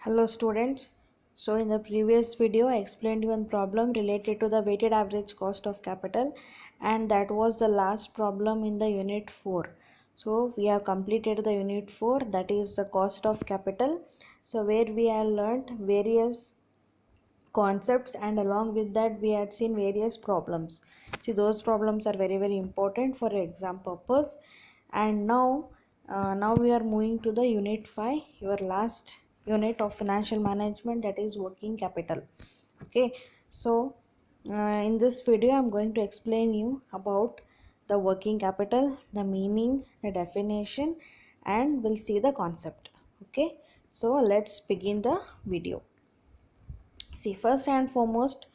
Hello students. So in the previous video I explained you one problem related to the weighted average cost of capital, and that was the last problem in the unit 4. So we have completed the unit 4, that is the cost of capital. So where we have learnt various concepts, and along with that we had seen various problems. See, those problems are very important for exam purpose. And now we are moving to the unit 5, your last unit of financial management, that is working capital. Okay, so in this video I'm going to explain you about the working capital, the meaning, the definition, and we'll see the concept. Okay, so let's begin the video. See, first and foremost,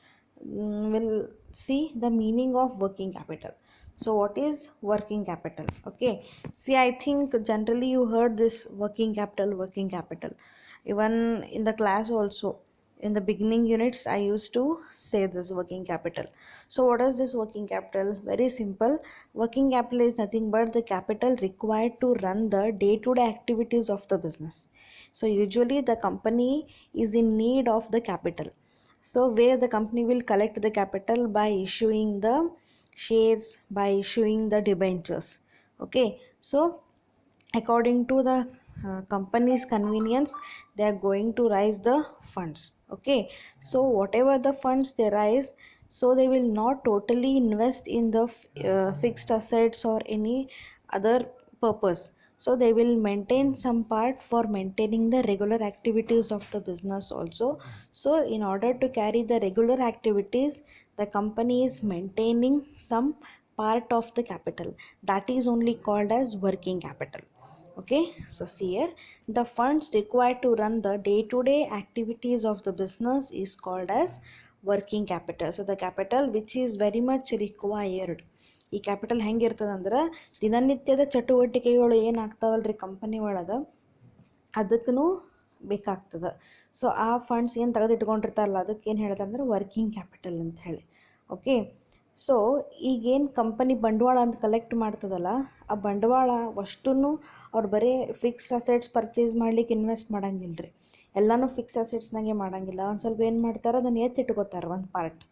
we'll see the meaning of working capital. So what is working capital? Okay, see, I think generally you heard this working capital even in the class also. In the beginning units I used to say this working capital. So what is this working capital? Very simple. Working capital is nothing but the capital required to run the day to day activities of the business. So usually the company is in need of the capital, so where the company will collect the capital by issuing the shares, by issuing the debentures. Okay, so according to the company's convenience, they are going to raise the funds. Okay, so whatever the funds they raise, so they will not totally invest in the fixed assets or any other purpose. So they will maintain some part for maintaining the regular activities of the business also. So in order to carry the regular activities, the company is maintaining some part of the capital, that is only called as working capital. Okay, so see here, the funds required to run the day-to-day activities of the business is called as working capital. So the capital which is very much required, ಈ capital ಹೆಂಗಿರ್ತದಂದ್ರೆ ದಿನನಿತ್ಯದ ಚಟುವಟಿಕೆಗಳು ಏನಾಗ್ತಾವಲ್ರಿ company ಒಳಗೆ, ಅದಕ್ಕೂ ಬೇಕಾಗ್ತದೆ. So ಆ funds ಏನು ತೆಗೆದಿಟ್ಕೊಂಡಿರ್ತಾರಲ್ಲ ಅದಕ್ಕೆ ಏನು ಹೇಳ್ತಾರೆ ವರ್ಕಿಂಗ್ ಕ್ಯಾಪಿಟಲ್ ಅಂತ ಹೇಳಿ. ಓಕೆ, ಸೊ ಈಗೇನು ಕಂಪನಿ ಬಂಡವಾಳ ಅಂತ ಕಲೆಕ್ಟ್ ಮಾಡ್ತದಲ್ಲ, ಆ ಬಂಡವಾಳ ಅಷ್ಟನ್ನು ಅವ್ರು ಬರೀ ಫಿಕ್ಸ್ಡ್ ಅಸೆಟ್ಸ್ ಪರ್ಚೇಸ್ ಮಾಡ್ಲಿಕ್ಕೆ ಇನ್ವೆಸ್ಟ್ ಮಾಡಂಗಿಲ್ಲ ರೀ. ಎಲ್ಲನೂ ಫಿಕ್ಸ್ ಅಸೆಟ್ಸ್ನಾಗೆ ಮಾಡಂಗಿಲ್ಲ. ಒಂದು ಸ್ವಲ್ಪ ಏನು ಮಾಡ್ತಾರೆ, ಅದನ್ನು ಎತ್ತಿಟ್ಕೋತಾರೆ, ಒಂದು ಪಾರ್ಟ್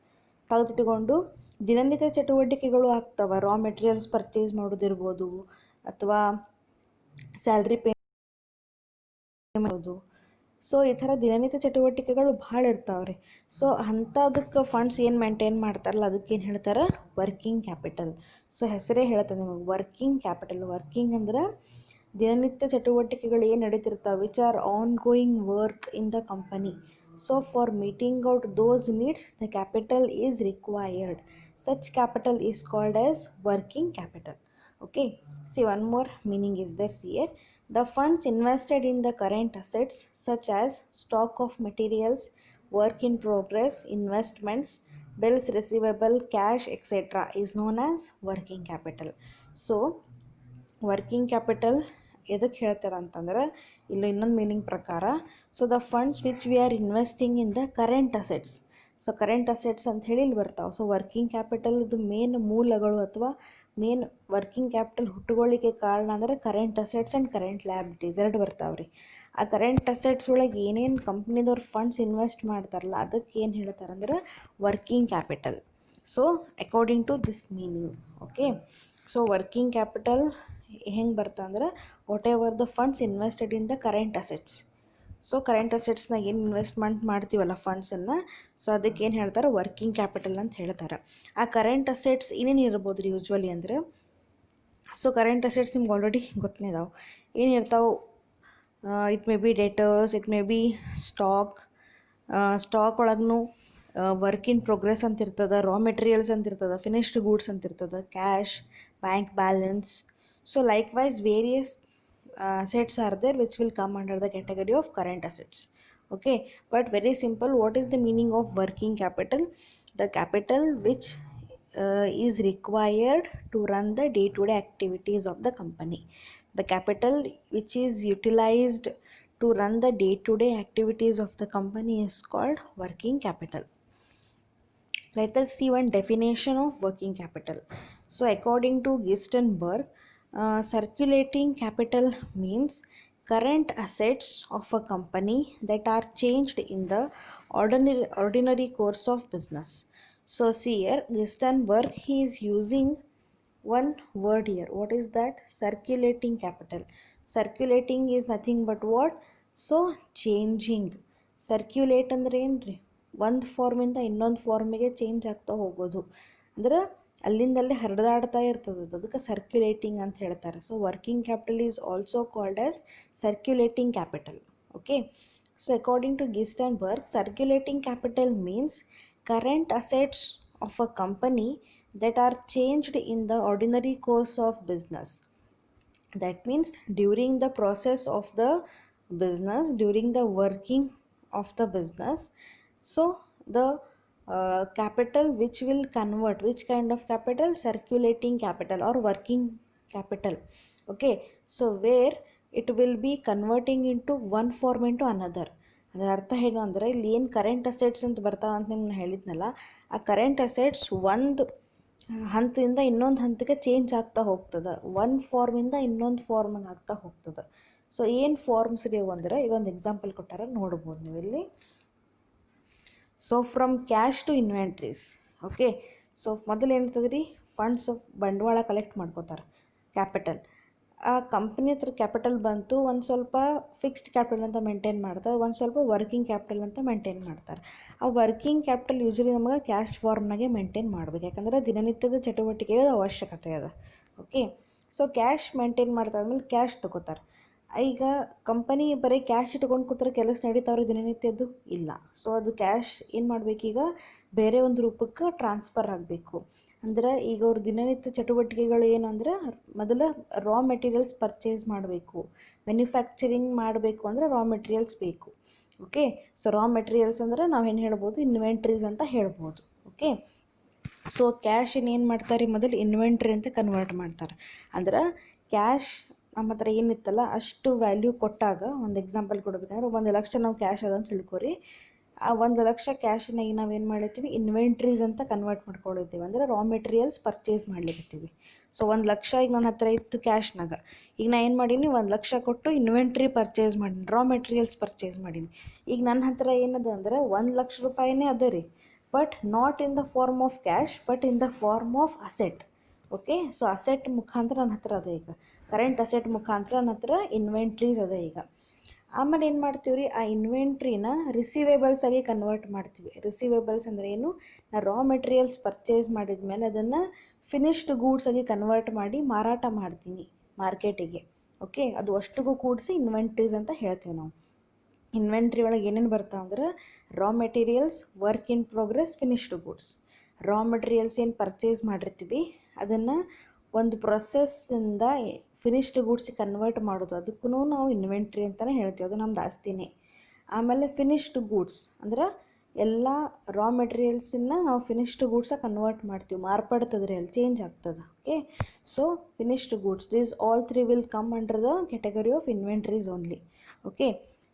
ತೆಗೆದಿಟ್ಕೊಂಡು ದಿನನಿತ್ಯ ಚಟುವಟಿಕೆಗಳು ಆಗ್ತವೆ. ರಾ ಮೆಟೀರಿಯಲ್ಸ್ ಪರ್ಚೇಸ್ ಮಾಡೋದಿರ್ಬೋದು, ಅಥವಾ ಸ್ಯಾಲ್ರಿ ಪೇ ಮಾಡೋದು. ಸೊ ಈ ಥರ ದಿನನಿತ್ಯ ಚಟುವಟಿಕೆಗಳು ಭಾಳ ಇರ್ತಾವ್ರಿ. ಸೊ ಅಂಥದಕ್ಕೆ ಫಂಡ್ಸ್ ಏನು ಮೇಂಟೈನ್ ಮಾಡ್ತಾರಲ್ಲ ಅದಕ್ಕೆ ಏನು ಹೇಳ್ತಾರೆ, ವರ್ಕಿಂಗ್ ಕ್ಯಾಪಿಟಲ್. ಸೊ ಹೆಸರೇ ಹೇಳ್ತದೆ ನಿಮಗೆ ವರ್ಕಿಂಗ್ ಕ್ಯಾಪಿಟಲ್. ವರ್ಕಿಂಗ್ ಅಂದ್ರೆ ದಿನನಿತ್ಯ ಚಟುವಟಿಕೆಗಳು ಏನು ನಡೀತಿರ್ತಾವೆ, which are ongoing work in the company. So for meeting out those needs the capital is required. such capital is called as working capital. Okay, see, one more meaning is there here. The funds invested in the current assets such as stock of materials, work in progress, investments, bills receivable, cash, etc. is known as working capital. So working capital ಎದಕ್ಕೆ ಹೇಳ್ತಾರೆ ಅಂತಂದ್ರೆ, ಇಲ್ಲಿ ಇನ್ನೊಂದು meaning ಪ್ರಕಾರ, so the funds which we are investing in the current assets. So current assets ಅಂತ ಹೇಳಿ ಇಲ್ಲಿ ಬರ್ತಾವೆ. ಸೊ ವರ್ಕಿಂಗ್ ಕ್ಯಾಪಿಟಲ್ದು ಮೇನ್ ಮೂಲಗಳು ಅಥವಾ ಮೇನ್ ವರ್ಕಿಂಗ್ ಕ್ಯಾಪಿಟಲ್ ಹುಟ್ಟುಕೊಳ್ಳಿಕ್ಕೆ ಕಾರಣ ಅಂದರೆ current assets and current liabilities ಎರಡು ಬರ್ತಾವೆ ರೀ. ಆ ಕರೆಂಟ್ ಅಸೆಟ್ಸ್ ಒಳಗೆ ಏನೇನು ಕಂಪ್ನಿದವ್ರು ಫಂಡ್ಸ್ ಇನ್ವೆಸ್ಟ್ ಮಾಡ್ತಾರಲ್ಲ ಅದಕ್ಕೆ ಏನು ಹೇಳ್ತಾರೆ ಅಂದ್ರೆ working capital. So according to this meaning. Okay, so working capital ಹೆಂಗೆ ಬರ್ತಾ ಅಂದ್ರೆ whatever the funds invested in the current assets. So current ಅಸೆಟ್ಸ್ನಾಗ ಏನು ಇನ್ವೆಸ್ಟ್ಮೆಂಟ್ ಮಾಡ್ತೀವಲ್ಲ ಫಂಡ್ಸನ್ನು, ಸೊ ಅದಕ್ಕೆ ಏನು ಹೇಳ್ತಾರೆ, ವರ್ಕಿಂಗ್ ಕ್ಯಾಪಿಟಲ್ ಅಂತ ಹೇಳ್ತಾರೆ. ಆ ಕರೆಂಟ್ ಅಸೆಟ್ಸ್ ಏನೇನು ಇರ್ಬೋದು ರೀ ಯೂಶ್ವಲಿ ಅಂದರೆ, ಸೊ ಕರೆಂಟ್ ಅಸೆಟ್ಸ್ ನಿಮ್ಗೆ ಆಲ್ರೆಡಿ ಗೊತ್ತಿದಾವೆ ಏನಿರ್ತಾವೆ. It may be debtors, it may be stock ಒಳಗೂ ವರ್ಕ್ ಇನ್ ಪ್ರೋಗ್ರೆಸ್ ಅಂತ ಇರ್ತದೆ, ರಾ ಮೆಟೀರಿಯಲ್ಸ್ ಅಂತ ಇರ್ತದೆ, ಫಿನಿಶ್ಡ್ ಗೂಡ್ಸ್ ಅಂತ ಇರ್ತದೆ, cash, bank balance. So likewise various assets are there which will come under the category of current assets. Okay, but very simple, what is the meaning of working capital? The capital which is required to run the day to day activities of the company. The capital which is utilized to run the day to day activities of the company is called working capital. Let us see one definition of working capital. So according to Gistenberg, circulating capital means current assets of a company that are changed in the ordinary course of business. So see here, Gistenberg, he is using one word here. What is that? Circulating capital. Circulating is nothing but what? So changing. Circulate ಅಂದ್ರೆ ಏನ್ರಿ? ಒಂದು ಫಾರ್ಮಿಂದ ಇನ್ನೊಂದು ಫಾರ್ಮಿಗೆ change ಆಗ್ತಾ ಹೋಗೋದು, ಅಂದ್ರೆ ಅಲ್ಲಿಂದಲ್ಲೇ ಹರಿದಾಡ್ತಾ ಇರ್ತದೆ ಅದು, ಅದಕ್ಕೆ ಸರ್ಕ್ಯುಲೇಟಿಂಗ್ ಅಂತ ಹೇಳ್ತಾರೆ. So working capital is also called as circulating capital. Okay, so according to Gerstenberg, circulating capital means current assets of a company that are changed in the ordinary course of business. That means during the process of the business, during the working of the business. So the capital which will convert, which kind of capital? Circulating capital or working capital. Okay, so where it will be converting into one form into another. ಅದರ ಅರ್ಥ ಏನು ಅಂದರೆ, ಇಲ್ಲಿ ಏನು current assets ಅಂತ ಬರ್ತಾವೆ ಅಂತ ನಿಮ್ಗೆ ಹೇಳಿದ್ನಲ್ಲ, ಆ ಕರೆಂಟ್ ಅಸೆಟ್ಸ್ ಒಂದು ಹಂತದಿಂದ ಇನ್ನೊಂದು ಹಂತಕ್ಕೆ ಚೇಂಜ್ ಆಗ್ತಾ ಹೋಗ್ತದೆ, ಒಂದು ಫಾರ್ಮಿಂದ ಇನ್ನೊಂದು ಫಾರ್ಮಿಗೆ ಆಗ್ತಾ ಹೋಗ್ತದೆ. ಸೊ ಏನು ಫಾರ್ಮ್ಸ್ ರೀ ಅಂದರೆ, ಇದೊಂದು ಎಕ್ಸಾಂಪಲ್ ಕೊಟ್ಟಾರ ನೋಡ್ಬೋದು ನೀವು ಇಲ್ಲಿ. So from cash to inventories. Okay, so ಮೊದಲು ಏನಿರ್ತದೆ ರೀ, ಫಂಡ್ಸ್ ಬಂಡವಾಳ ಕಲೆಕ್ಟ್ ಮಾಡ್ಕೋತಾರೆ, ಕ್ಯಾಪಿಟಲ್. ಆ ಕಂಪ್ನಿ ಹತ್ರ ಕ್ಯಾಪಿಟಲ್ ಬಂತು, ಒಂದು ಸ್ವಲ್ಪ ಫಿಕ್ಸ್ಡ್ ಕ್ಯಾಪಿಟಲ್ ಅಂತ ಮೇಂಟೈನ್ ಮಾಡ್ತಾರೆ, ಒಂದು ಸ್ವಲ್ಪ ವರ್ಕಿಂಗ್ ಕ್ಯಾಪಿಟಲ್ ಅಂತ ಮೇಂಟೈನ್ ಮಾಡ್ತಾರೆ. ಆ ವರ್ಕಿಂಗ್ ಕ್ಯಾಪಿಟಲ್ ಯೂಶ್ವಲಿ ನಮಗೆ ಕ್ಯಾಶ್ ಫಾರ್ಮ್ನಾಗೆ ಮೇಂಟೈನ್ ಮಾಡಬೇಕು, ಯಾಕಂದರೆ ದಿನನಿತ್ಯದ ಚಟುವಟಿಕೆಗೆ ಅವಶ್ಯಕತೆ ಅದ. ಓಕೆ, ಸೊ ಕ್ಯಾಶ್ ಮೇಂಟೈನ್ ಮಾಡ್ತಾದ್ಮೇಲೆ ಕ್ಯಾಶ್ ತೊಗೋತಾರೆ. ಈಗ ಕಂಪನಿ ಬರೀ ಕ್ಯಾಶ್ ಇಟ್ಕೊಂಡು ಕೂತ್ರೆ ಕೆಲಸ ನಡೀತಾವ್ರಿ ದಿನನಿತ್ಯದ್ದು? ಇಲ್ಲ. ಸೊ ಅದು ಕ್ಯಾಶ್ ಏನು ಮಾಡಬೇಕೀಗ, ಬೇರೆ ಒಂದು ರೂಪಕ್ಕೆ ಟ್ರಾನ್ಸ್ಫರ್ ಆಗಬೇಕು. ಅಂದ್ರೆ ಈಗ ಅವ್ರ ದಿನನಿತ್ಯ ಚಟುವಟಿಕೆಗಳು ಏನು ಅಂದ್ರೆ, ಮೊದಲು ರಾ ಮೆಟೀರಿಯಲ್ಸ್ ಪರ್ಚೇಸ್ ಮಾಡಬೇಕು. ಮ್ಯಾನುಫ್ಯಾಕ್ಚರಿಂಗ್ ಮಾಡಬೇಕು ಅಂದರೆ ರಾ ಮೆಟೀರಿಯಲ್ಸ್ ಬೇಕು. ಓಕೆ, ಸೊ ರಾ ಮೆಟೀರಿಯಲ್ಸ್ ಅಂದರೆ ನಾವೇನು ಹೇಳ್ಬೋದು, ಇನ್ವೆಂಟ್ರೀಸ್ ಅಂತ ಹೇಳ್ಬೋದು. ಓಕೆ, ಸೊ ಕ್ಯಾಶ್ ಏನು ಮಾಡ್ತಾರೆ, ಮೊದಲು ಇನ್ವೆಂಟ್ರಿ ಅಂತ ಕನ್ವರ್ಟ್ ಮಾಡ್ತಾರೆ. ಅಂದ್ರೆ ಕ್ಯಾಶ್ ನಮ್ಮ ಹತ್ರ ಏನಿತ್ತಲ್ಲ ಅಷ್ಟು ವ್ಯಾಲ್ಯೂ ಕೊಟ್ಟಾಗ, ಒಂದು ಎಕ್ಸಾಂಪಲ್ ಕೊಡಬೇಕಂದ್ರೆ, 1,00,000 ನಾವು ಕ್ಯಾಶ್ ಅದ ಅಂತ ತಿಳ್ಕೊರಿ. ಆ 1,00,000 ಕ್ಯಾಶನ್ನ ಈಗ ನಾವೇನು ಮಾಡಿರ್ತೀವಿ, ಇನ್ವೆಂಟ್ರೀಸ್ ಅಂತ ಕನ್ವರ್ಟ್ ಮಾಡ್ಕೊಂಡಿರ್ತೀವಿ, ಅಂದರೆ ರಾ ಮೆಟೀರಿಯಲ್ಸ್ ಪರ್ಚೇಸ್ ಮಾಡ್ಲಿಕ್ಕೀವಿ. ಸೊ 1,00,000 ಈಗ ನನ್ನ ಹತ್ರ ಇತ್ತು ಕ್ಯಾಶ್ನಾಗ, ಈಗ ನಾ ಏನು ಮಾಡೀನಿ, 1,00,000 ಕೊಟ್ಟು ಇನ್ವೆಂಟ್ರಿ ಪರ್ಚೇಸ್ ಮಾಡೀನಿ, ರಾ ಮೆಟೀರಿಯಲ್ಸ್ ಪರ್ಚೇಸ್ ಮಾಡೀನಿ. ಈಗ ನನ್ನ ಹತ್ರ ಏನದ ಅಂದರೆ 1,00,000 ರೂಪಾಯಿನೇ ಅದ ರೀ, but not in the form of cash, but in the form of asset. Okay, so asset ಮುಖಾಂತರ ನನ್ನ ಹತ್ರ ಅದ, ಈಗ ಕರೆಂಟ್ ಅಸೆಟ್ ಮುಖಾಂತರ ನನ್ನ ಹತ್ರ ಇನ್ವೆಂಟ್ರೀಸ್ ಅದ. ಈಗ ಆಮೇಲೆ ಏನು ಮಾಡ್ತೀವಿ ರೀ, ಆ ಇನ್ವೆಂಟ್ರಿನ ರಿಸೀವೇಬಲ್ಸ್ ಆಗಿ ಕನ್ವರ್ಟ್ ಮಾಡ್ತೀವಿ. ರಿಸೀವೇಬಲ್ಸ್ ಅಂದರೆ ಏನು, ನಾ ರಾ ಮೆಟೀರಿಯಲ್ಸ್ ಪರ್ಚೇಸ್ ಮಾಡಿದ ಮೇಲೆ ಅದನ್ನು ಫಿನಿಶ್ಡ್ ಗೂಡ್ಸ್ ಆಗಿ ಕನ್ವರ್ಟ್ ಮಾಡಿ ಮಾರಾಟ ಮಾಡ್ತೀನಿ ಮಾರ್ಕೆಟಿಗೆ. ಓಕೆ, ಅದು ಅಷ್ಟಿಗೂ ಕೂಡಿಸಿ ಇನ್ವೆಂಟ್ರೀಸ್ ಅಂತ ಹೇಳ್ತೀವಿ ನಾವು. ಇನ್ವೆಂಟ್ರಿ ಒಳಗೆ ಏನೇನು ಬರ್ತಾವೆ ಅಂದ್ರೆ, raw materials, work in progress, finished goods. Raw materials ಏನು ಪರ್ಚೇಸ್ ಮಾಡಿರ್ತೀವಿ ಅದನ್ನು ಒಂದು ಪ್ರೊಸೆಸ್ಸಿಂದ ಫಿನಿಶ್ಡ್ ಗೂಡ್ಸಿಗೆ ಕನ್ವರ್ಟ್ ಮಾಡೋದು, ಅದಕ್ಕೂ ನಾವು ಇನ್ವೆಂಟ್ರಿ ಅಂತಲೇ ಹೇಳ್ತೀವಿ, ಅದು ನಮ್ದು ಆಸ್ತಿನೇ. ಆಮೇಲೆ ಫಿನಿಶ್ಡ್ ಗೂಡ್ಸ್ ಅಂದ್ರೆ ಎಲ್ಲ ರಾ ಮೆಟೀರಿಯಲ್ಸನ್ನು ನಾವು ಫಿನಿಶ್ಡ್ ಗೂಡ್ಸಾಗಿ ಕನ್ವರ್ಟ್ ಮಾಡ್ತೀವಿ, ಮಾರ್ಪಡ್ತದ್ರಿ, ಅಲ್ಲಿ ಚೇಂಜ್ ಆಗ್ತದೆ. Okay, so finished goods, these all three will come under the category of inventories only. Okay,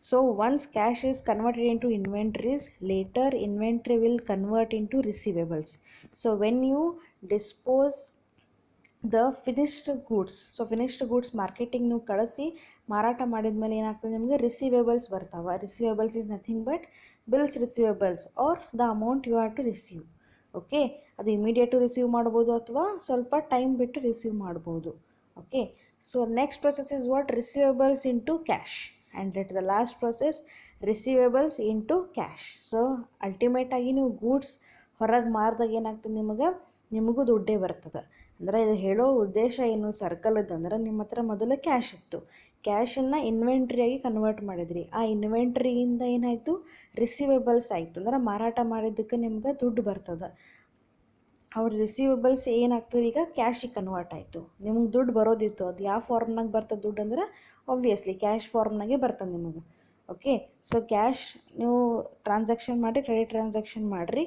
so once cash is converted into inventories, later inventory will convert into receivables. So when you dispose the finished goods, so finished goods marketing ನೀವು ಕಳಿಸಿ ಮಾರಾಟ ಮಾಡಿದ್ಮೇಲೆ ಏನಾಗ್ತದೆ, ನಿಮಗೆ receivables ಬರ್ತಾವೆ. Receivables is nothing but bills receivables are the amount you have to receive. Okay, ಅದು immediate receive ಮಾಡ್ಬೋದು ಅಥವಾ ಸ್ವಲ್ಪ ಟೈಮ್ ಬಿಟ್ಟು ರಿಸೀವ್ ಮಾಡ್ಬೋದು. Okay, so next process is what, receivables into cash, and at the last process receivables into cash. So ಅಲ್ಟಿಮೇಟಾಗಿ ನೀವು goods ಹೊರಗೆ ಮಾರಿದಾಗ ಏನಾಗ್ತದೆ, ನಿಮಗೂ ದುಡ್ಡೇ ಬರ್ತದೆ. ಅಂದರೆ ಇದು ಹೇಳೋ ಉದ್ದೇಶ ಏನು ಸರ್ಕಲ್ದಂದ್ರೆ, ನಿಮ್ಮ ಹತ್ರ ಮೊದಲು ಕ್ಯಾಶ್ ಇತ್ತು, ಕ್ಯಾಶನ್ನು ಇನ್ವೆಂಟ್ರಿಯಾಗಿ ಕನ್ವರ್ಟ್ ಮಾಡಿದ್ರಿ, ಆ ಇನ್ವೆಂಟ್ರಿಯಿಂದ ಏನಾಯಿತು, ರಿಸೀವೇಬಲ್ಸ್ ಆಯಿತು, ಅಂದ್ರೆ ಮಾರಾಟ ಮಾಡಿದ್ದಕ್ಕೆ ನಿಮ್ಗೆ ದುಡ್ಡು ಬರ್ತದೆ. ಅವ್ರ ರಿಸೀವೇಬಲ್ಸ್ ಏನಾಗ್ತದೆ, ಈಗ ಕ್ಯಾಶಿಗೆ ಕನ್ವರ್ಟ್ ಆಯಿತು, ನಿಮ್ಗೆ ದುಡ್ಡು ಬರೋದಿತ್ತು, ಅದು ಯಾವ ಫಾರ್ಮ್ನಾಗ ಬರ್ತದೆ ದುಡ್ಡು ಅಂದ್ರೆ, ಆಬ್ವಿಯಸ್ಲಿ ಕ್ಯಾಶ್ ಫಾರ್ಮ್ನಾಗೆ ಬರ್ತದೆ ನಿಮಗೆ. ಓಕೆ, ಸೊ ಕ್ಯಾಶ್ ನೀವು ಟ್ರಾನ್ಸಾಕ್ಷನ್ ಮಾಡಿ, ಕ್ರೆಡಿಟ್ ಟ್ರಾನ್ಸಾಕ್ಷನ್ ಮಾಡಿರಿ,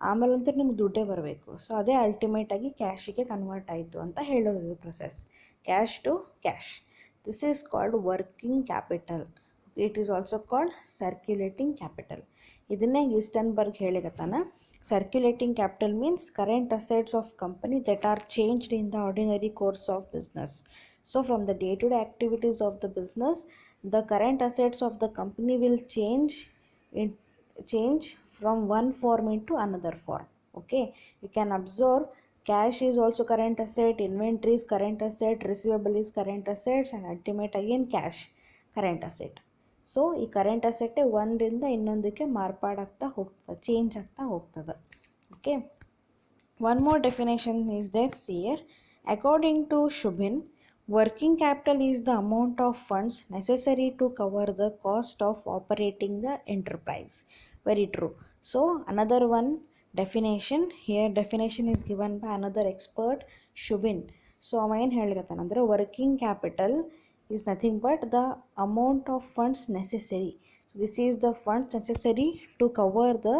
ಆಮೇಲಂತೂ ನಿಮ್ಗೆ ದುಡ್ಡೇ ಬರಬೇಕು. ಸೊ ಅದೇ ಅಲ್ಟಿಮೇಟಾಗಿ ಕ್ಯಾಶಿಗೆ ಕನ್ವರ್ಟ್ ಆಯಿತು ಅಂತ ಹೇಳೋದು process, cash to cash. This is called working capital. It is also called circulating capital. ಇದನ್ನೇ ಗಿಸ್ಟನ್ಬರ್ಗ್ ಹೇಳಿಗತ್ತಾನ, circulating capital means current assets of company that are changed in the ordinary course of business. So from the day-to-day activities of the business, the current assets of the company will change from one form into another form. Okay, you can observe cash is also current asset, inventory is current asset, receivable is current assets, and ultimate again cash current asset. So ಈ current ಅಸೆಟ್ಟೇ ಒಂದರಿಂದ ಇನ್ನೊಂದಕ್ಕೆ ಮಾರ್ಪಾಡಾಗ್ತಾ ಹೋಗ್ತದೆ, change ಆಗ್ತಾ ಹೋಗ್ತದೆ. Okay, one more definition is there here. According to Shubin, working capital is the amount of funds necessary to cover the cost of operating the enterprise. Very true. So another one definition here, definition is given by another expert, Shubin. So ಅವ ಏನು ಹೇಳಿರತ್ತಾನಂದ್ರೆ working capital is nothing but the amount of funds necessary. This is the funds necessary to cover the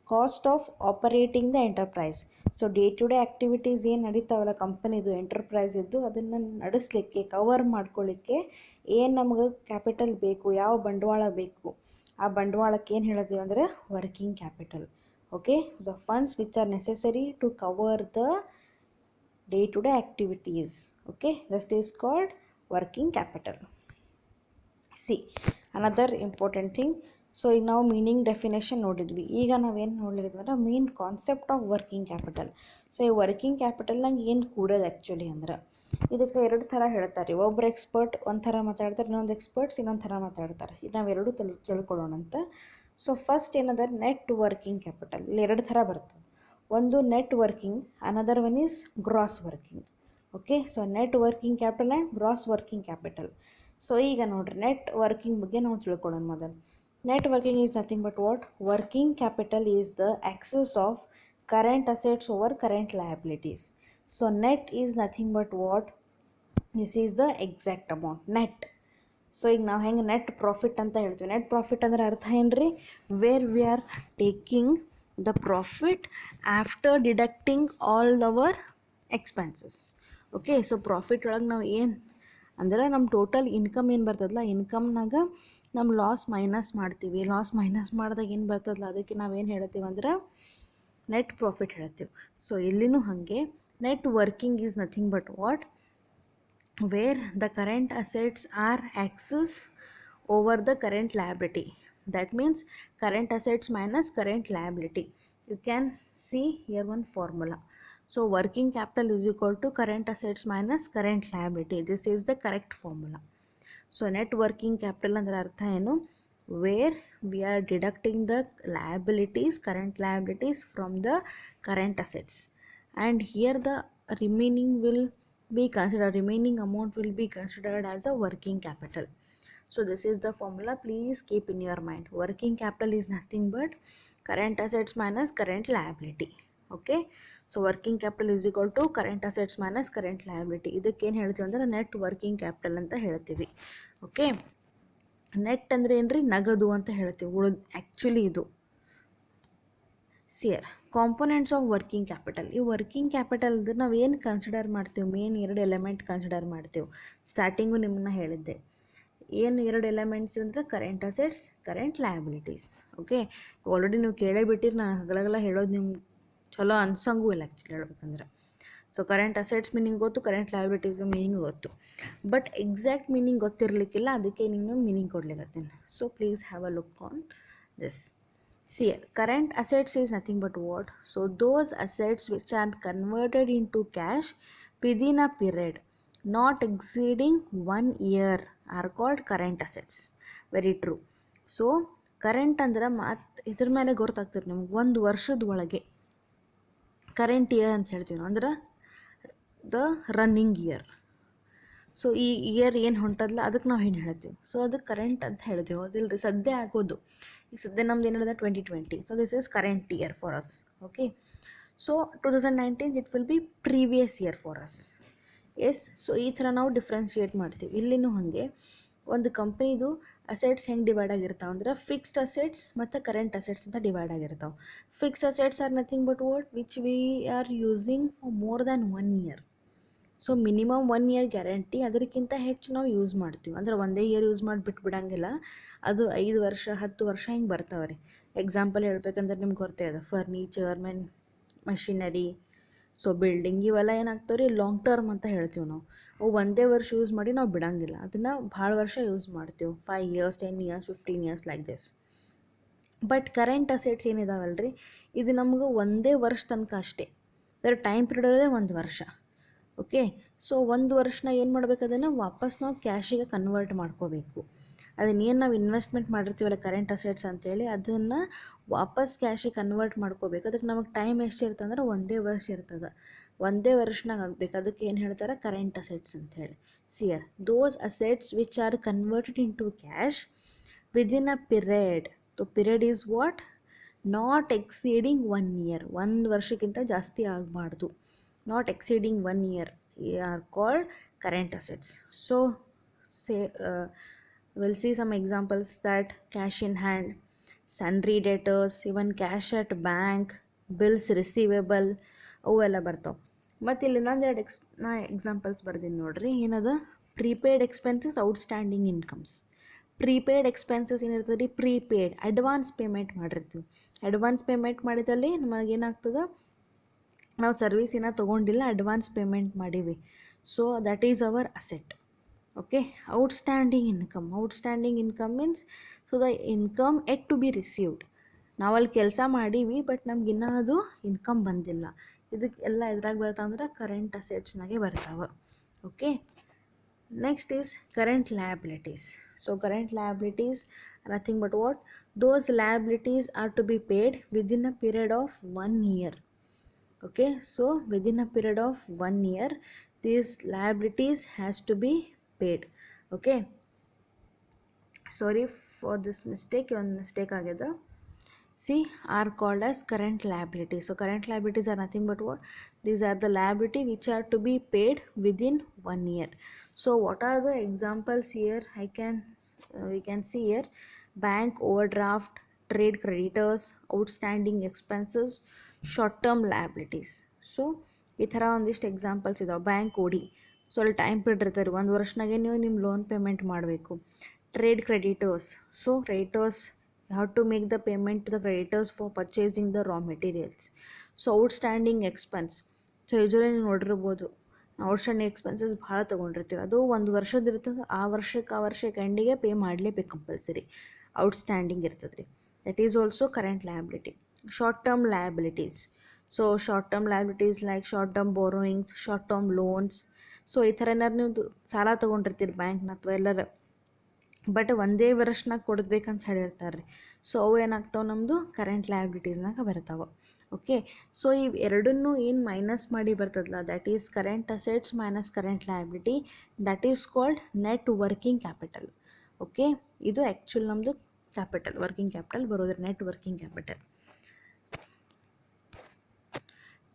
cost of operating the enterprise. So day to day activities ಏನು ನಡೀತಾವಲ್ಲ ಕಂಪನಿದು, enterprise ಇದ್ದು, ಅದನ್ನು ನಡೆಸಲಿಕ್ಕೆ, cover ಮಾಡ್ಕೊಳ್ಳಿಕ್ಕೆ ಏನು ನಮ್ಗೆ ಕ್ಯಾಪಿಟಲ್ ಬೇಕು, ಯಾವ ಬಂಡವಾಳ ಬೇಕು, ಆ ಬಂಡವಾಳಕ್ಕೆ ಏನು ಹೇಳಿದೀವಿ ಅಂದರೆ working capital. Okay, the funds which are necessary to cover the day to day activities. Okay, that is called working capital. See another important thing. So ಈಗ ನಾವು ಮೀನಿಂಗ್ ಡೆಫಿನೇಷನ್ ನೋಡಿದ್ವಿ. ಈಗ ನಾವೇನು ನೋಡಲಿದ್ವಿ ಅಂದ್ರೆ main concept of working capital. So ಈ working ಕ್ಯಾಪಿಟಲ್ನಾಗ ಏನು ಕೂಡೋದು ಆ್ಯಕ್ಚುಲಿ ಅಂದ್ರೆ, ಇದಕ್ಕೆ ಎರಡು ಥರ ಹೇಳ್ತಾರೆ. ಒಬ್ಬರು ಎಕ್ಸ್ಪರ್ಟ್ ಒಂದು ಥರ ಮಾತಾಡ್ತಾರೆ, ಇನ್ನೊಂದು ಎಕ್ಸ್ಪರ್ಟ್ಸ್ ಇನ್ನೊಂದು ಥರ ಮಾತಾಡ್ತಾರೆ. ಈಗ ನಾವೆರಡು ತಿಳ್ಕೊಳ್ಳೋಣಂತ. ಸೊ ಫಸ್ಟ್ ಏನದ ನೆಟ್ ವರ್ಕಿಂಗ್ ಕ್ಯಾಪಿಟಲ್. ಇಲ್ಲಿ ಎರಡು ಥರ ಬರ್ತದೆ. ಒಂದು net working, another one is gross working. Okay, so net working capital and gross working capital. So ಈಗ ನೋಡ್ರಿ, ನೆಟ್ ವರ್ಕಿಂಗ್ ಬಗ್ಗೆ ನಾವು ತಿಳ್ಕೊಳ್ಳೋಣ ಮೊದಲು. Net working is nothing but what? Working capital is the excess of current assets over current liabilities. So net is nothing but what? This is the exact amount, net. So ಈಗ ನಾವು ಹೆಂಗೆ net profit ಅಂತ ಹೇಳ್ತೀವಿ. Net profit ಅಂದ್ರೆ ಅರ್ಥ ಏನು ರೀ? Where we are taking the profit after deducting all our expenses. Okay, so profit ಒಳಗೆ ನಾವು ಏನು ಅಂದ್ರೆ ನಮ್ಮ ಟೋಟಲ್ ಇನ್ಕಮ್ ಏನು ಬರ್ತದಲ್ಲ, ಇನ್ಕಮ್ನಾಗ ನಮ್ಮ ಲಾಸ್ ಮೈನಸ್ ಮಾಡ್ತೀವಿ. ಲಾಸ್ ಮೈನಸ್ ಮಾಡಿದಾಗ ಏನು ಬರ್ತದಲ್ಲ, ಅದಕ್ಕೆ ನಾವೇನು ಹೇಳ್ತೀವಿ ಅಂದ್ರೆ ನೆಟ್ ಪ್ರಾಫಿಟ್ ಹೇಳ್ತೀವಿ. ಸೊ ಇಲ್ಲಿನೂ ಹಾಗೆ net working is nothing but what? Where the current assets are excess over the current liability. That means current assets minus current liability. You can see here one formula. So working capital is equal to current assets minus current liability. This is the correct formula. So net working capital ಅಂದ್ರೆ ಅರ್ಥ ಏನು? Where we are deducting the liabilities, current liabilities from the current assets, and here the remaining will be considered, remaining amount will be considered as a working capital. So this is the formula, please keep in your mind. Working capital is nothing but current assets minus current liability. Okay, so working capital is equal to current assets minus current liability. ಇದಕ್ಕೆ ಏನು ಹೇಳ್ತೀವಿ ಅಂದ್ರೆ net working capital ಅಂತ ಹೇಳ್ತೀವಿ. Okay, net ಅಂದರೆ ಏನ್ರಿ? ನಗದು ಅಂತ ಹೇಳ್ತೀವಿ. ಆ್ಯಕ್ಚುಲಿ ಇದು ಸಿಯರ್ ಕಾಂಪೊನೆಂಟ್ಸ್ ಆಫ್ ವರ್ಕಿಂಗ್ ಕ್ಯಾಪಿಟಲ್. ಈ ವರ್ಕಿಂಗ್ ಕ್ಯಾಪಿಟಲ್ ನಾವು ಏನು ಕನ್ಸಿಡರ್ ಮಾಡ್ತೀವಿ? ಮೇನ್ ಎರಡು ಎಲಿಮೆಂಟ್ ಕನ್ಸಿಡರ್ ಮಾಡ್ತೀವಿ. ಸ್ಟಾರ್ಟಿಂಗು ನಿಮ್ಮನ್ನ ಹೇಳಿದ್ದೆ, ಏನು ಎರಡು ಎಲಿಮೆಂಟ್ಸ್ ಅಂದರೆ current assets, current liabilities. Okay, already ನೀವು ಕೇಳೇ ಬಿಟ್ಟಿರಿ, ನಾನು ಹಗಲೆಲ್ಲ ಹೇಳೋದು ನಿಮ್ಗೆ ಚಲೋ ಅನ್ಸಂಗೂ ಇಲ್ಲ ಆ್ಯಕ್ಚುಲಿ ಹೇಳ್ಬೇಕಂದ್ರೆ. ಸೊ ಕರೆಂಟ್ ಅಸೆಟ್ಸ್ ಮೀನಿಂಗ್ ಗೊತ್ತು, ಕರೆಂಟ್ ಲಯಬಿಲಿಟೀಸ್ ಮೀನಿಂಗ್ ಗೊತ್ತು, ಬಟ್ ಎಕ್ಸಾಕ್ಟ್ ಮೀನಿಂಗ್ ಗೊತ್ತಿರಲಿಕ್ಕಿಲ್ಲ, ಅದಕ್ಕೆ ನೀವು ಮೀನಿಂಗ್ ಕೊಡ್ಲಿಕ್ಕತ್ತೀನಿ. So please have a look on this. See, current assets is nothing but what? So those assets which are converted into cash within a period not exceeding 1 year are called current assets. Very true. So current ಅಂದ್ರೆ ಇದ್ರ ಮೇಲೆ ಗೊತ್ತಾಗ್ತಿರಿ ನಿಮ್ಗೆ, ಒಂದು ವರ್ಷದ ಒಳಗೆ current year ಅಂತ ಹೇಳ್ತೀವಿ ನಾವು, ಅಂದ್ರೆ ದ ರನ್ನಿಂಗ್ ಇಯರ್. ಸೊ ಈ ಇಯರ್ ಏನು ಹೊಂಟದಲ್ಲ ಅದಕ್ಕೆ ನಾವು ಏನು ಹೇಳ್ತೀವಿ? ಸೊ ಅದಕ್ಕೆ ಕರೆಂಟ್ ಅಂತ ಹೇಳ್ತೀವಿ. ಅದಿಲ್ಲರಿ ಸದ್ಯ ಆಗೋದು. ಈಗ ಸದ್ಯ ನಮ್ದು ಏನು ಹೇಳಿದೆ 2020. So this is current year for us. Okay, so 2019 it will be previous year for us. Yes, so ಈ ಥರ ನಾವು ಡಿಫ್ರೆನ್ಷಿಯೇಟ್ ಮಾಡ್ತೀವಿ. ಇಲ್ಲಿನೂ ಹಾಗೆ ಒಂದು ಕಂಪ್ನಿದು ಅಸೆಟ್ಸ್ ಹೆಂಗೆ ಡಿವೈಡ್ ಆಗಿರ್ತಾವೆ ಅಂದ್ರೆ ಫಿಕ್ಸ್ಡ್ ಅಸೆಟ್ಸ್ ಮತ್ತು ಕರೆಂಟ್ ಅಸೆಟ್ಸ್ ಅಂತ ಡಿವೈಡ್ ಆಗಿರ್ತಾವೆ. Fixed assets are nothing but what? Which we are using for more than 1 year. So minimum 1 year guarantee, ಅದಕ್ಕಿಂತ ಹೆಚ್ಚು ನಾವು ಯೂಸ್ ಮಾಡ್ತೀವಿ. ಅಂದ್ರೆ ಒಂದೇ ಇಯರ್ ಯೂಸ್ ಮಾಡಿ ಬಿಟ್ಬಿಡಂಗಿಲ್ಲ, ಅದು 5 ವರ್ಷ 10 ವರ್ಷ ಹಿಂಗೆ ಬರ್ತಾವೆ ರೀ. ಎಕ್ಸಾಂಪಲ್ ಹೇಳ್ಬೇಕಂದ್ರೆ ನಿಮ್ಗೆ ಗೊತ್ತೇ ಇದೆ, ಫರ್ನಿಚರ್, ಮಷಿನರಿ, ಸೊ ಬಿಲ್ಡಿಂಗ್ ಇವೆಲ್ಲ ಏನಾಗ್ತಾವೆ ರೀ, ಲಾಂಗ್ ಟರ್ಮ್ ಅಂತ ಹೇಳ್ತೀವಿ ನಾವು. ಅವು ಒಂದೇ ವರ್ಷ ಯೂಸ್ ಮಾಡಿ ನಾವು ಬಿಡಂಗಿಲ್ಲ, ಅದನ್ನು ಭಾಳ ವರ್ಷ ಯೂಸ್ ಮಾಡ್ತೀವಿ, 5 years 10 years 15 years like this. But current assets ಏನಿದಾವಲ್ಲ ರೀ, ಇದು ನಮ್ಗೆ ಒಂದೇ ವರ್ಷ ತನಕ ಅಷ್ಟೇ, ಅದರ ಟೈಮ್ ಪೀರಿಯಡ್ ಇರೋದೇ 1 ವರ್ಷ. ಓಕೆ, ಸೊ 1 ವರ್ಷನ ಏನು ಮಾಡ್ಬೇಕು, ಅದನ್ನು ವಾಪಸ್ ನಾವು ಕ್ಯಾಶಿಗೆ ಕನ್ವರ್ಟ್ ಮಾಡ್ಕೋಬೇಕು. ಅದನ್ನೇನು ನಾವು ಇನ್ವೆಸ್ಟ್ಮೆಂಟ್ ಮಾಡಿರ್ತೀವಲ್ಲ ಕರೆಂಟ್ ಅಸೆಟ್ಸ್ ಅಂತೇಳಿ, ಅದನ್ನು ವಾಪಸ್ ಕ್ಯಾಶಿಗೆ ಕನ್ವರ್ಟ್ ಮಾಡ್ಕೋಬೇಕು. ಅದಕ್ಕೆ ನಮಗೆ ಟೈಮ್ ಎಷ್ಟು ಇರ್ತದೆ ಅಂದ್ರೆ 1 ವರ್ಷ ಇರ್ತದೆ. 1 ವರ್ಷನಾಗ ಆಗಬೇಕು. ಅದಕ್ಕೆ ಏನು ಹೇಳ್ತಾರೆ, ಕರೆಂಟ್ ಅಸೆಟ್ಸ್ ಅಂತೇಳಿ. These are those assets which are converted into cash within a period. So period is what, not exceeding 1 year. 1 ವರ್ಷಕ್ಕಿಂತ ಜಾಸ್ತಿ ಆಗಬಾರ್ದು. Not exceeding 1 year are called current assets. So say we'll see some examples, that cash in hand, sundry debtors, even cash at bank, bills receivable, ಅವೆಲ್ಲ ಬರ್ತಾವೆ. ಮತ್ತು ಇಲ್ಲಿ ಇನ್ನೊಂದೆರಡು ನಾ examples ಬರ್ದೀನಿ ನೋಡ್ರಿ. ಏನದ, prepaid expenses, outstanding incomes. Prepaid expenses ಏನಿರ್ತದೆ ರೀ, ಪ್ರೀಪೇಯ್ಡ್ ಅಡ್ವಾನ್ಸ್ ಪೇಮೆಂಟ್ ಮಾಡಿರ್ತೀವಿ. ಅಡ್ವಾನ್ಸ್ ಪೇಮೆಂಟ್ ಮಾಡಿದಲ್ಲಿ ನಮಗೇನಾಗ್ತದೆ, ನಾವು ಸರ್ವಿಸಿನ ತೊಗೊಂಡಿಲ್ಲ, ಅಡ್ವಾನ್ಸ್ ಪೇಮೆಂಟ್ ಮಾಡೀವಿ. So that is our asset. Okay, outstanding income. Outstanding income means so the income yet to be received. ನಾವಲ್ಲಿ ಕೆಲಸ ಮಾಡೀವಿ, ಬಟ್ ನಮ್ಗಿನ್ನೂ ಅದು ಇನ್ಕಮ್ ಬಂದಿಲ್ಲ. ಇದಕ್ಕೆ ಎಲ್ಲ ಎದ್ರಾಗ ಬರ್ತಾವೆ ಅಂದ್ರೆ ಕರೆಂಟ್ ಅಸೆಟ್ಸ್ನಾಗೆ ಬರ್ತಾವೆ. Okay, next is current liabilities. So current liabilities are nothing but what, those liabilities are to be paid within a period of 1 year. Okay, so within a period of 1 year these liabilities has to be paid. Okay, sorry for this mistake, one mistake agada. See, are called as current liabilities. So current liabilities are nothing but what, these are the liability which are to be paid within 1 year. So what are the examples here? We can see here, bank overdraft, trade creditors, outstanding expenses, short term liabilities. So ಈ ಥರ ಒಂದಿಷ್ಟು examples ಇದಾವೆ. Bank ಓಡಿ, so ಅಲ್ಲಿ time period ಇರ್ತಾರೆ, 1 ವರ್ಷನಾಗೆ ನೀವು ನಿಮ್ಮ ಲೋನ್ ಪೇಮೆಂಟ್ ಮಾಡಬೇಕು. Trade creditors, so creditors, you have to make the payment to the creditors for purchasing the raw materials. So outstanding expense, so usually ನೀವು ನೋಡಿರ್ಬೋದು, ಔಟ್ಸ್ಟ್ಯಾಂಡಿಂಗ್ ಎಕ್ಸ್ಪೆನ್ಸಸ್ ಭಾಳ ತೊಗೊಂಡಿರ್ತೀವಿ, ಅದು 1 ವರ್ಷದ ಇರ್ತದೆ, ಆ ವರ್ಷಕ್ಕೆ ಎಂಡಿಗೆ ಪೇ ಮಾಡಲೇಬೇಕು ಕಂಪಲ್ಸರಿ. ಔಟ್ಸ್ಟ್ಯಾಂಡಿಂಗ್ ಇರ್ತದೆ ರೀ, that is also current liability. Short term liabilities, so short term liabilities like short term borrowings, short term loans. So ಈ ಥರ ಏನಾರು ನೀವು ಸಾಲ ತೊಗೊಂಡಿರ್ತೀರಿ ಬ್ಯಾಂಕ್ನ ಅಥವಾ ಎಲ್ಲರ, ಬಟ್ ಒಂದೇ ವರ್ಷನಾಗ ಕೊಡಬೇಕಂತ ಹೇಳಿರ್ತಾರೆ ರೀ. ಸೊ ಅವು ಏನಾಗ್ತಾವೆ, ನಮ್ಮದು ಕರೆಂಟ್ ಲಯಬಿಲಿಟೀಸ್ನಾಗ ಬರ್ತಾವೆ. ಓಕೆ, ಸೊ ಇವು ಎರಡನ್ನೂ ಏನು ಮೈನಸ್ ಮಾಡಿ ಬರ್ತದಲ್ಲ, that is current assets minus current liability, that is called net working capital. Okay, ಇದು ಆ್ಯಕ್ಚುಲ್ ನಮ್ಮದು ಕ್ಯಾಪಿಟಲ್, ವರ್ಕಿಂಗ್ ಕ್ಯಾಪಿಟಲ್ ಬರೋದ್ರೆ net working capital.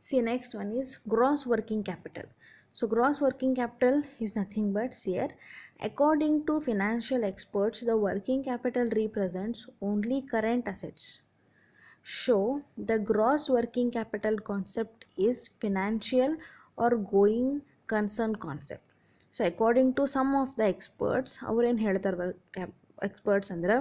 See, next one is gross working capital. So gross working capital is nothing but, here according to financial experts, the working capital represents only current assets. So the gross working capital concept is financial or going concern concept. So according to some of the experts, ಅವ್ರು ಏನು ಹೇಳ್ತಾರೆ experts ಅಂದ್ರೆ,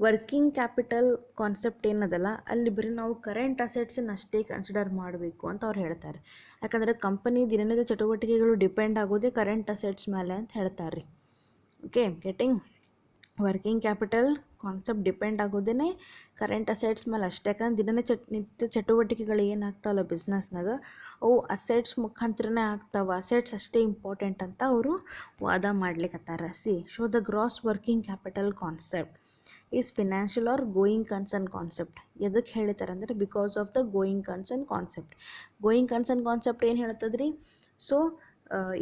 working capital concept ಏನದಲ್ಲ, ಅಲ್ಲಿ ಬರೀ ನಾವು current ಅಸೆಟ್ಸನ್ನು ಅಷ್ಟೇ consider ಮಾಡಬೇಕು ಅಂತ ಅವ್ರು ಹೇಳ್ತಾರೆ. ಯಾಕಂದರೆ ಕಂಪನಿ ದಿನನಿತ್ಯ ಚಟುವಟಿಕೆಗಳು ಡಿಪೆಂಡ್ ಆಗೋದೇ ಕರೆಂಟ್ ಅಸೆಟ್ಸ್ ಮೇಲೆ ಅಂತ ಹೇಳ್ತಾರೆ ರೀ. Okay, getting, working capital concept depend ಆಗೋದೇ ಕರೆಂಟ್ ಅಸೆಟ್ಸ್ ಮೇಲೆ ಅಷ್ಟೇ. ಯಾಕಂದ್ರೆ ನಿತ್ಯ ಚಟುವಟಿಕೆಗಳು ಏನಾಗ್ತಾವಲ್ಲ ಬಿಸ್ನೆಸ್ನಾಗ, ಅವು ಅಸೆಟ್ಸ್ ಮುಖಾಂತರನೇ ಆಗ್ತಾವೆ, ಅಸೆಟ್ಸ್ ಅಷ್ಟೇ ಇಂಪಾರ್ಟೆಂಟ್ ಅಂತ ಅವರು ವಾದ ಮಾಡ್ಲಿಕ್ಕತ್ತಾರ. So the gross working capital concept is financial are going concern concept. ಎದಕ್ಕೆ ಹೇಳ್ತಾರೆ ಅಂದರೆ, because of the going concern concept. Going concern concept ಏನು ಹೇಳ್ತದೆ ರೀ, so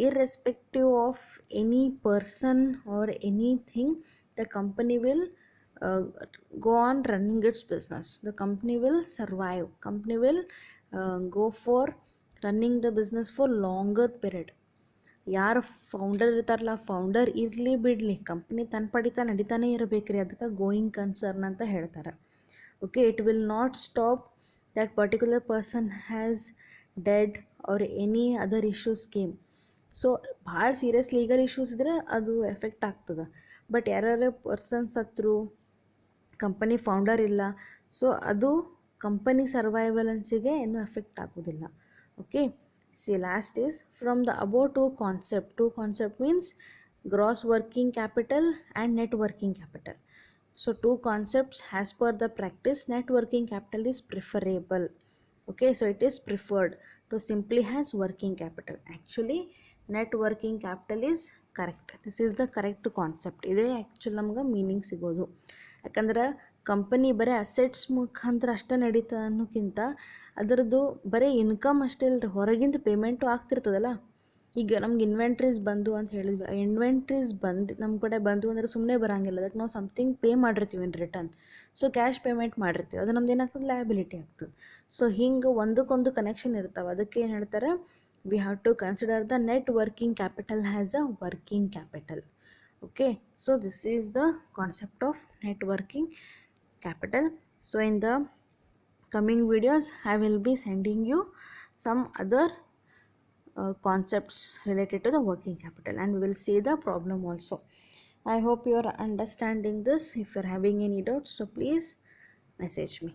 irrespective of any person or anything, the company will go on running its business. The company will survive. Company will go for running the business for longer period. ಯಾರು founder ಇರ್ತಾರಲ್ಲ, founder ಇರಲಿ ಬಿಡಲಿ, company ತನ್ನ ಪಡಿತಾ ನಡೀತಾನೆ ಇರಬೇಕ್ರಿ, ಅದಕ್ಕೆ going concern ಅಂತ ಹೇಳ್ತಾರೆ. Okay, it will not stop that particular person has dead R any other issues came. So ಭಾಳ ಸೀರಿಯಸ್ ಲೀಗಲ್ ಇಶ್ಯೂಸ್ ಇದ್ರೆ ಅದು ಎಫೆಕ್ಟ್ ಆಗ್ತದೆ. ಬಟ್ ಯಾರ್ಯಾರು ಪರ್ಸನ್ಸ್ ಹತ್ರು, ಕಂಪನಿ ಫೌಂಡರ್ ಇಲ್ಲ, ಸೊ ಅದು ಕಂಪನಿ ಸರ್ವೈವಲೆನ್ಸಿಗೆ ಏನೂ ಎಫೆಕ್ಟ್ ಆಗೋದಿಲ್ಲ. Okay, see, last is from the above two concept means gross working capital and net working capital. So two concepts, as per the practice, net working capital is preferable. Okay, so it is preferred to simply has working capital. Actually net working capital is correct. This is the correct concept. ಇದೇ actually ನಮ್ಗೆ meaning ಸಿಗೋದು. ಯಾಕಂದ್ರೆ company ಬರೀ assets ಮುಖಾಂತರ ಅಷ್ಟೇ ನಡೀತದೆ ಅನ್ನೋಕ್ಕಿಂತ ಅದರದ್ದು ಬರೀ ಇನ್ಕಮ್ ಅಷ್ಟೇ ಇಲ್ಲರಿ, ಹೊರಗಿಂದ ಪೇಮೆಂಟು ಆಗ್ತಿರ್ತದಲ್ಲ. ಈಗ ನಮ್ಗೆ ಇನ್ವೆಂಟ್ರೀಸ್ ಬಂದು ಅಂತ ಹೇಳಿದ್ವಿ, ಇನ್ವೆಂಟ್ರೀಸ್ ಬಂದು ನಮ್ಮ ಕಡೆ ಬಂದು ಅಂದರೆ ಸುಮ್ಮನೆ ಬರೋಂಗಿಲ್ಲ. ಅದಕ್ಕೆ ನಾವು ಸಮಥಿಂಗ್ ಪೇ ಮಾಡಿರ್ತೀವಿ in return. So cash payment ಮಾಡಿರ್ತೀವಿ, ಅದು ನಮ್ದು ಏನಾಗ್ತದೆ, ಲಯಬಿಲಿಟಿ ಆಗ್ತದೆ. ಸೊ ಹಿಂಗೆ ಒಂದಕ್ಕೊಂದು ಕನೆಕ್ಷನ್ ಇರ್ತಾವೆ. ಅದಕ್ಕೆ ಏನು ಹೇಳ್ತಾರೆ, we have to consider the net working capital has a working capital. Okay, so this is the concept of net working capital. So in the coming videos I will be sending you some other concepts related to the working capital, and we will see the problem also. I hope you are understanding this. If you are having any doubts, so please message me.